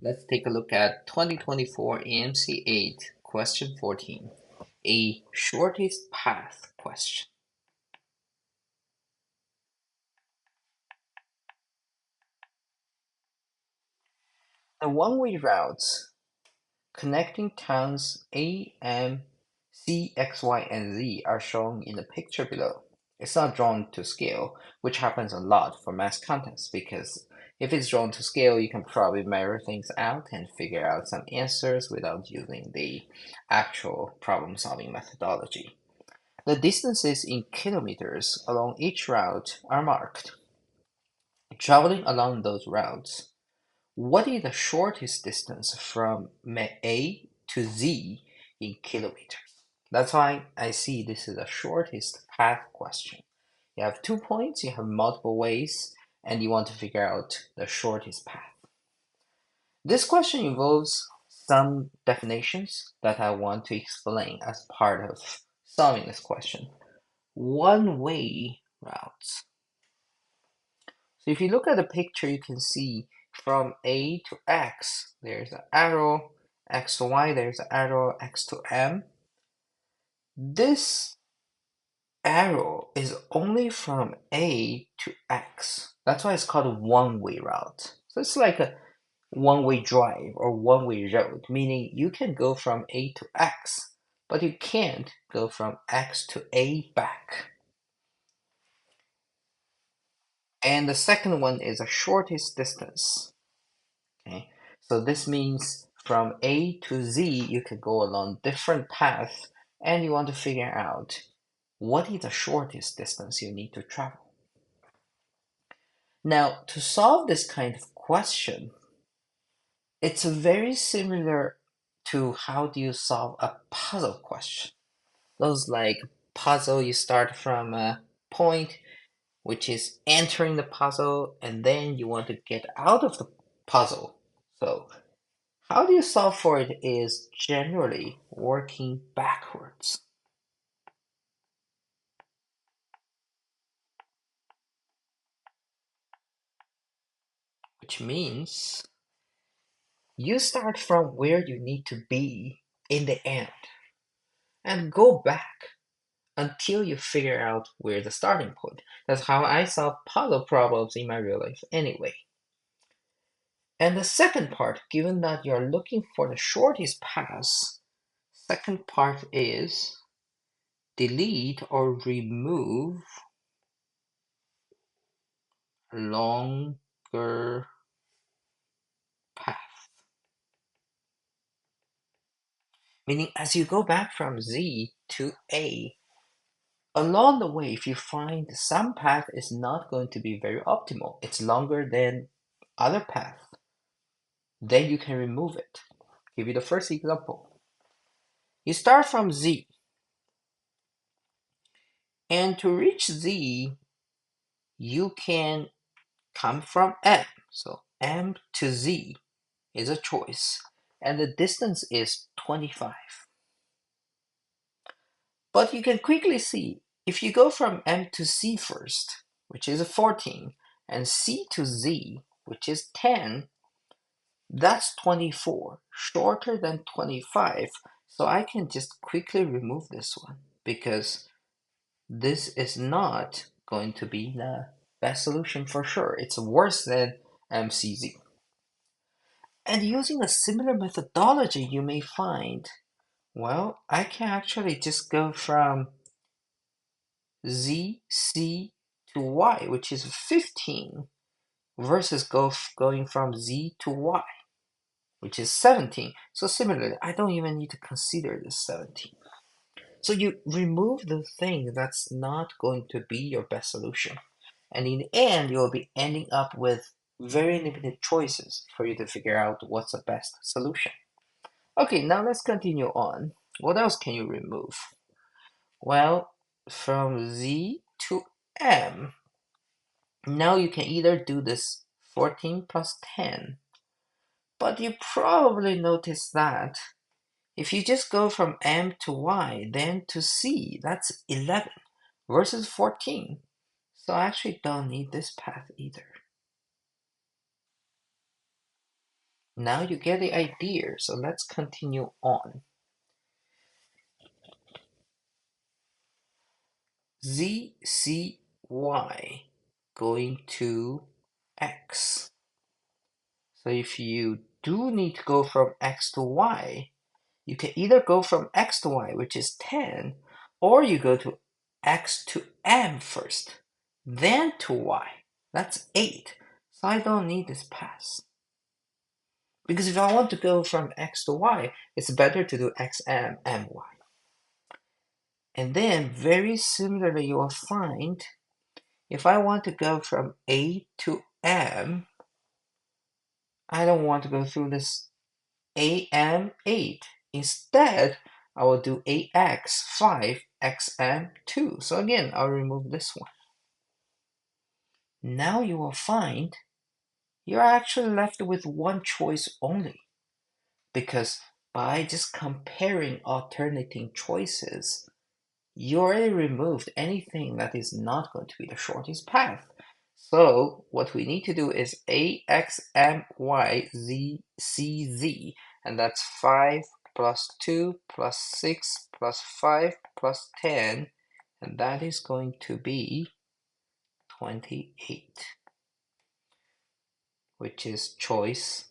Let's take a look at 2024 AMC 8, question 14, a shortest path question. The one-way routes connecting towns A, M, C, X, Y, and Z are shown in the picture below. It's not drawn to scale, which happens a lot for math contests because if it's drawn to scale, you can probably measure things out and figure out some answers without using the actual problem-solving methodology. The distances in kilometers along each route are marked. Traveling along those routes, what is the shortest distance from A to Z in kilometers? That's why I see this is a shortest path question. You have 2 points, you have multiple ways, and you want to figure out the shortest path. This question involves some definitions that I want to explain as part of solving this question. One-way routes. So if you look at the picture, you can see from A to X, there's an arrow, X to Y, there's an arrow, X to M. This arrow is only from A to X. That's why it's called a one-way route. So it's like a one-way drive or one-way road, meaning you can go from A to X, but you can't go from X to A back. And the second one is the shortest distance. Okay, so this means from A to Z, you could go along different paths, and you want to figure out what is the shortest distance you need to travel. Now, to solve this kind of question, it's very similar to how do you solve a puzzle question. Those like puzzle, you start from a point, which is entering the puzzle, and then you want to get out of the puzzle. So how do you solve for it is generally working backwards. Which means you start from where you need to be in the end and go back until you figure out where the starting point. That's how I solve puzzle problems in my real life anyway. And the second part, given that you're looking for the shortest path, second part is delete or remove longer path. Meaning as you go back from Z to A, along the way, if you find some path is not going to be very optimal, it's longer than other path, then you can remove it. Give you the first example. You start from Z, and to reach Z, you can come from M. So M to Z is a choice, and the distance is 25. But you can quickly see if you go from M to C first, which is 14, and C to Z, which is 10, that's 24, shorter than 25. So I can just quickly remove this one because this is not going to be the best solution for sure. It's worse than MCZ. And using a similar methodology, you may find, well, I can actually just go from Z, C to Y, which is 15, versus going from Z to Y, which is 17. So similarly, I don't even need to consider this 17. So you remove the thing that's not going to be your best solution. And in the end, you'll be ending up with very limited choices for you to figure out what's the best solution. Okay, now let's continue on. What else can you remove? Well, from Z to M, now you can either do this 14 plus 10, but you probably notice that if you just go from M to Y, then to C, that's 11 versus 14. So I actually don't need this path either. Now you get the idea, so let's continue on. Z, C, Y going to X. So if you do need to go from X to Y, you can either go from X to Y, which is 10, or you go to X to M first, then to Y. That's 8. So I don't need this pass. Because if I want to go from X to Y, it's better to do XM and Y. And then very similarly, you will find if I want to go from A to M, I don't want to go through this AM8. Instead, I will do AX5, XM2. So again, I'll remove this one. Now you will find you're actually left with one choice only. Because by just comparing alternating choices, you already removed anything that is not going to be the shortest path. So what we need to do is AXMYZCZ, and that's 5 plus 2 plus 6 plus 5 plus 10, and that is going to be 28, which is choice